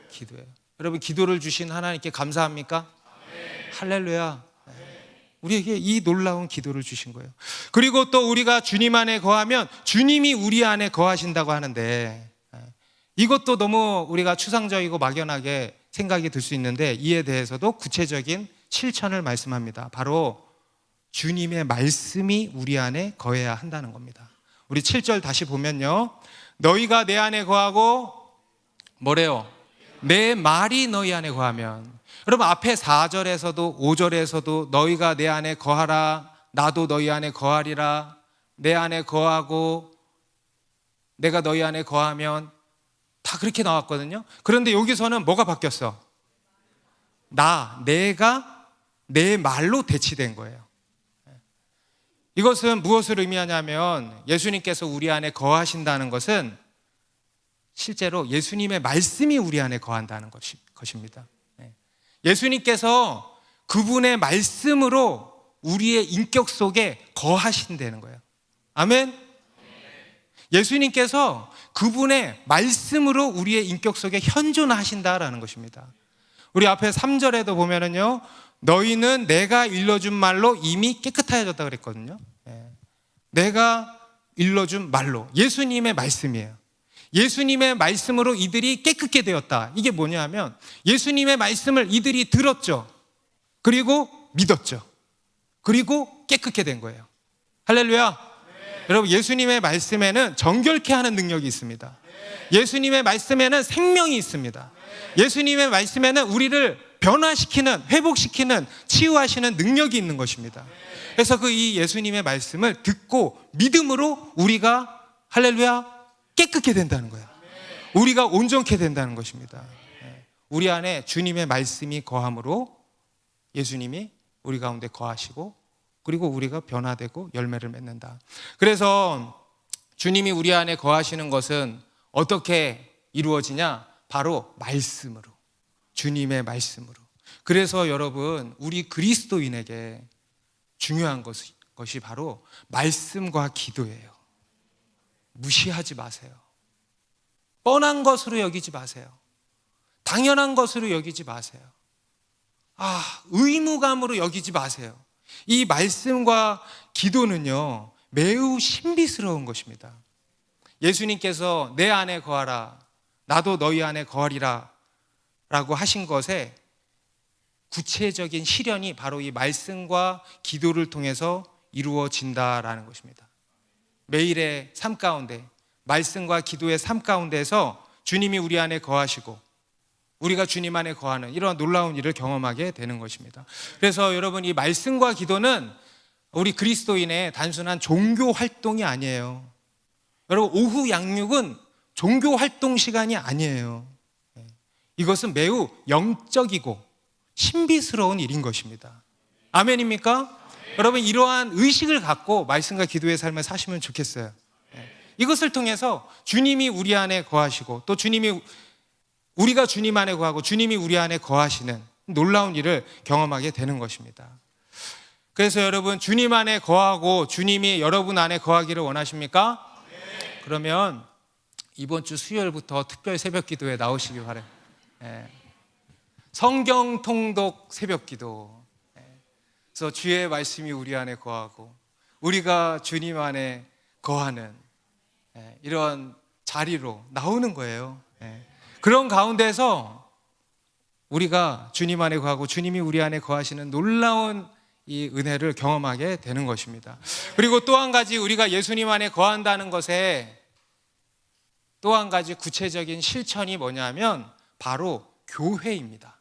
기도해요. 여러분, 기도를 주신 하나님께 감사합니까? 할렐루야. 우리에게 이 놀라운 기도를 주신 거예요. 그리고 또 우리가 주님 안에 거하면 주님이 우리 안에 거하신다고 하는데, 이것도 너무 우리가 추상적이고 막연하게 생각이 들 수 있는데 이에 대해서도 구체적인 실천을 말씀합니다. 바로 주님의 말씀이 우리 안에 거해야 한다는 겁니다. 우리 7절 다시 보면요, 너희가 내 안에 거하고 뭐래요? 내 말이 너희 안에 거하면. 여러분, 앞에 4절에서도 5절에서도 너희가 내 안에 거하라, 나도 너희 안에 거하리라, 내 안에 거하고 내가 너희 안에 거하면, 다 그렇게 나왔거든요. 그런데 여기서는 뭐가 바뀌었어? 내가 내 말로 대치된 거예요. 이것은 무엇을 의미하냐면 예수님께서 우리 안에 거하신다는 것은 실제로 예수님의 말씀이 우리 안에 거한다는 것입니다. 예수님께서 그분의 말씀으로 우리의 인격 속에 거하신다는 거예요. 아멘? 예수님께서 그분의 말씀으로 우리의 인격 속에 현존하신다라는 것입니다. 우리 앞에 3절에도 보면은요, 너희는 내가 일러준 말로 이미 깨끗해졌다 그랬거든요. 내가 일러준 말로, 예수님의 말씀이에요. 예수님의 말씀으로 이들이 깨끗게 되었다. 이게 뭐냐면 예수님의 말씀을 이들이 들었죠. 그리고 믿었죠. 그리고 깨끗게 된 거예요. 할렐루야. 여러분, 예수님의 말씀에는 정결케 하는 능력이 있습니다. 예수님의 말씀에는 생명이 있습니다. 예수님의 말씀에는 우리를 변화시키는, 회복시키는, 치유하시는 능력이 있는 것입니다. 그래서 이 예수님의 말씀을 듣고 믿음으로 우리가 할렐루야 깨끗게 된다는 거예요. 우리가 온전케 된다는 것입니다. 우리 안에 주님의 말씀이 거함으로 예수님이 우리 가운데 거하시고 그리고 우리가 변화되고 열매를 맺는다. 그래서 주님이 우리 안에 거하시는 것은 어떻게 이루어지냐? 바로 말씀으로, 주님의 말씀으로. 그래서 여러분, 우리 그리스도인에게 중요한 것이 바로 말씀과 기도예요. 무시하지 마세요. 뻔한 것으로 여기지 마세요. 당연한 것으로 여기지 마세요. 의무감으로 여기지 마세요. 이 말씀과 기도는요, 매우 신비스러운 것입니다. 예수님께서 내 안에 거하라, 나도 너희 안에 거하리라 라고 하신 것에 구체적인 실현이 바로 이 말씀과 기도를 통해서 이루어진다라는 것입니다. 매일의 삶 가운데, 말씀과 기도의 삶 가운데서 주님이 우리 안에 거하시고 우리가 주님 안에 거하는 이런 놀라운 일을 경험하게 되는 것입니다. 그래서 여러분, 이 말씀과 기도는 우리 그리스도인의 단순한 종교 활동이 아니에요. 여러분, 오후 양육은 종교 활동 시간이 아니에요. 이것은 매우 영적이고 신비스러운 일인 것입니다. 아멘입니까? 여러분, 이러한 의식을 갖고 말씀과 기도의 삶을 사시면 좋겠어요. 이것을 통해서 주님이 우리 안에 거하시고, 또 우리가 주님 안에 거하고 주님이 우리 안에 거하시는 놀라운 일을 경험하게 되는 것입니다. 그래서 여러분, 주님 안에 거하고 주님이 여러분 안에 거하기를 원하십니까? 그러면 이번 주 수요일부터 특별 새벽 기도에 나오시기 바라요. 성경 통독 새벽 기도. 그래서 주의 말씀이 우리 안에 거하고 우리가 주님 안에 거하는 이런 자리로 나오는 거예요. 그런 가운데서 우리가 주님 안에 거하고 주님이 우리 안에 거하시는 놀라운 이 은혜를 경험하게 되는 것입니다. 그리고 또 한 가지, 우리가 예수님 안에 거한다는 것에 또 한 가지 구체적인 실천이 뭐냐면 바로 교회입니다.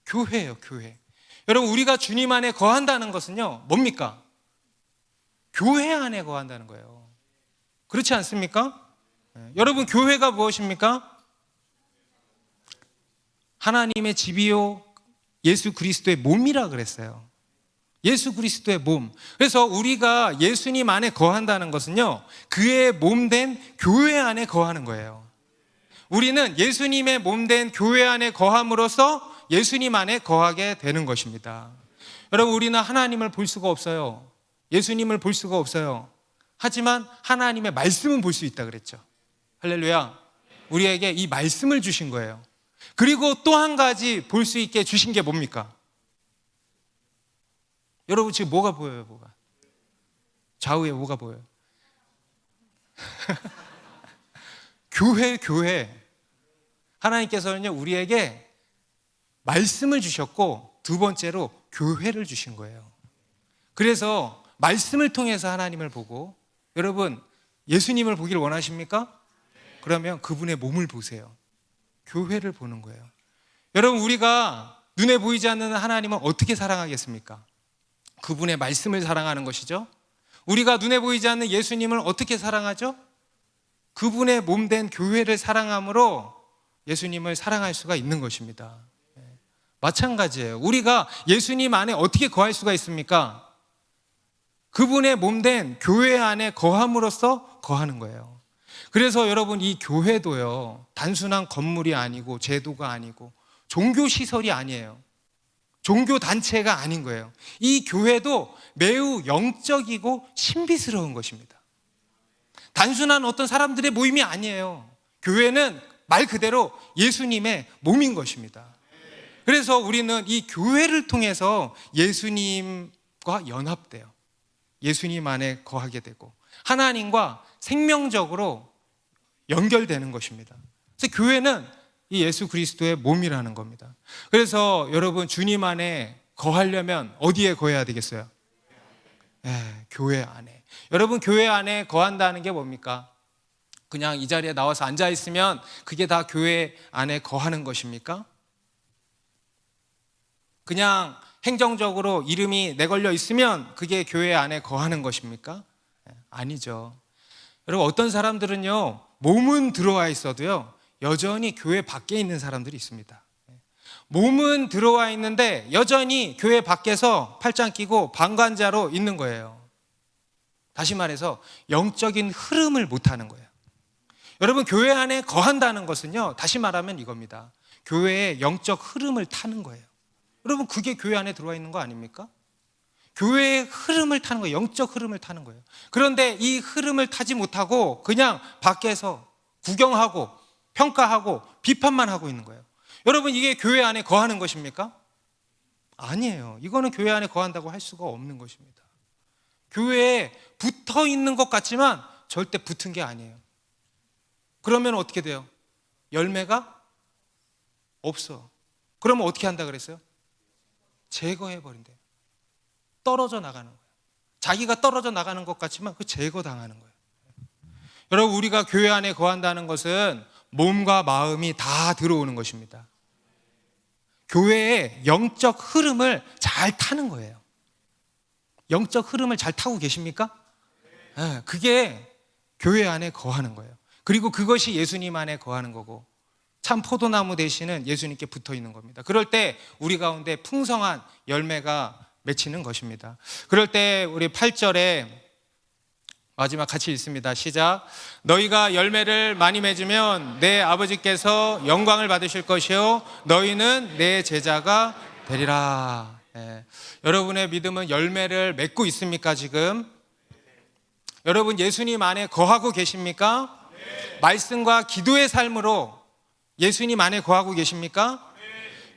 교회예요, 교회. 여러분, 우리가 주님 안에 거한다는 것은요, 뭡니까? 교회 안에 거한다는 거예요. 그렇지 않습니까? 여러분, 교회가 무엇입니까? 하나님의 집이요 예수 그리스도의 몸이라 그랬어요. 예수 그리스도의 몸. 그래서 우리가 예수님 안에 거한다는 것은요, 그의 몸된 교회 안에 거하는 거예요. 우리는 예수님의 몸된 교회 안에 거함으로써 예수님 안에 거하게 되는 것입니다. 여러분, 우리는 하나님을 볼 수가 없어요. 예수님을 볼 수가 없어요. 하지만 하나님의 말씀은 볼 수 있다 그랬죠. 할렐루야. 우리에게 이 말씀을 주신 거예요. 그리고 또 한 가지 볼 수 있게 주신 게 뭡니까? 여러분, 지금 뭐가 보여요? 뭐가? 좌우에 뭐가 보여요? 교회. 하나님께서는요, 우리에게 말씀을 주셨고, 두 번째로 교회를 주신 거예요. 그래서 말씀을 통해서 하나님을 보고, 여러분, 예수님을 보기를 원하십니까? 그러면 그분의 몸을 보세요. 교회를 보는 거예요. 여러분, 우리가 눈에 보이지 않는 하나님은 어떻게 사랑하겠습니까? 그분의 말씀을 사랑하는 것이죠. 우리가 눈에 보이지 않는 예수님을 어떻게 사랑하죠? 그분의 몸된 교회를 사랑함으로 예수님을 사랑할 수가 있는 것입니다. 마찬가지예요. 우리가 예수님 안에 어떻게 거할 수가 있습니까? 그분의 몸된 교회 안에 거함으로써 거하는 거예요. 그래서 여러분, 이 교회도요, 단순한 건물이 아니고 제도가 아니고 종교시설이 아니에요. 종교단체가 아닌 거예요. 이 교회도 매우 영적이고 신비스러운 것입니다. 단순한 어떤 사람들의 모임이 아니에요. 교회는 말 그대로 예수님의 몸인 것입니다. 그래서 우리는 이 교회를 통해서 예수님과 연합돼요. 예수님 안에 거하게 되고 하나님과 생명적으로 연결되는 것입니다. 그래서 교회는 이 예수 그리스도의 몸이라는 겁니다. 그래서 여러분, 주님 안에 거하려면 어디에 거해야 되겠어요? 교회 안에. 여러분, 교회 안에 거한다는 게 뭡니까? 그냥 이 자리에 나와서 앉아 있으면 그게 다 교회 안에 거하는 것입니까? 그냥 행정적으로 이름이 내걸려 있으면 그게 교회 안에 거하는 것입니까? 아니죠. 여러분, 어떤 사람들은요, 몸은 들어와 있어도요, 여전히 교회 밖에 있는 사람들이 있습니다. 몸은 들어와 있는데 여전히 교회 밖에서 팔짱 끼고 방관자로 있는 거예요. 다시 말해서 영적인 흐름을 못하는 거예요. 여러분, 교회 안에 거한다는 것은요, 다시 말하면 이겁니다. 교회의 영적 흐름을 타는 거예요. 여러분, 그게 교회 안에 들어와 있는 거 아닙니까? 교회의 흐름을 타는 거예요. 영적 흐름을 타는 거예요. 그런데 이 흐름을 타지 못하고 그냥 밖에서 구경하고 평가하고 비판만 하고 있는 거예요. 여러분, 이게 교회 안에 거하는 것입니까? 아니에요. 이거는 교회 안에 거한다고 할 수가 없는 것입니다. 교회에 붙어 있는 것 같지만 절대 붙은 게 아니에요. 그러면 어떻게 돼요? 열매가 없어. 그러면 어떻게 한다 그랬어요? 제거해버린대요. 떨어져 나가는 거예요. 자기가 떨어져 나가는 것 같지만 그 제거당하는 거예요. 여러분, 우리가 교회 안에 거한다는 것은 몸과 마음이 다 들어오는 것입니다. 교회의 영적 흐름을 잘 타는 거예요. 영적 흐름을 잘 타고 계십니까? 그게 교회 안에 거하는 거예요. 그리고 그것이 예수님 안에 거하는 거고 참 포도나무 되시는 예수님께 붙어 있는 겁니다. 그럴 때 우리 가운데 풍성한 열매가 맺히는 것입니다. 그럴 때 우리 8절에 마지막 같이 읽습니다. 시작. 너희가 열매를 많이 맺으면 내 아버지께서 영광을 받으실 것이요 너희는 내 제자가 되리라. 여러분의 믿음은 열매를 맺고 있습니까 지금? 여러분 예수님 안에 거하고 계십니까? 말씀과 기도의 삶으로 예수님 안에 거하고 계십니까?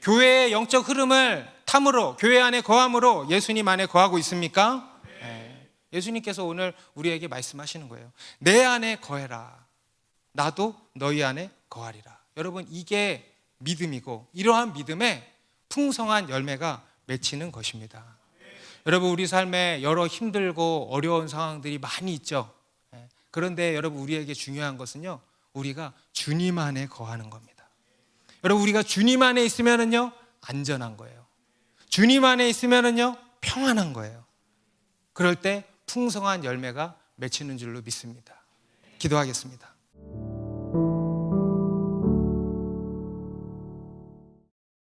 교회의 영적 흐름을 탐으로 교회 안에 거함으로 예수님 안에 거하고 있습니까? 예수님께서 오늘 우리에게 말씀하시는 거예요. 내 안에 거해라. 나도 너희 안에 거하리라. 여러분 이게 믿음이고 이러한 믿음에 풍성한 열매가 맺히는 것입니다. 여러분 우리 삶에 여러 힘들고 어려운 상황들이 많이 있죠. 그런데 여러분 우리에게 중요한 것은요, 우리가 주님 안에 거하는 겁니다. 여러분 우리가 주님 안에 있으면은요 안전한 거예요. 주님 안에 있으면은요 평안한 거예요. 그럴 때 풍성한 열매가 맺히는 줄로 믿습니다. 기도하겠습니다.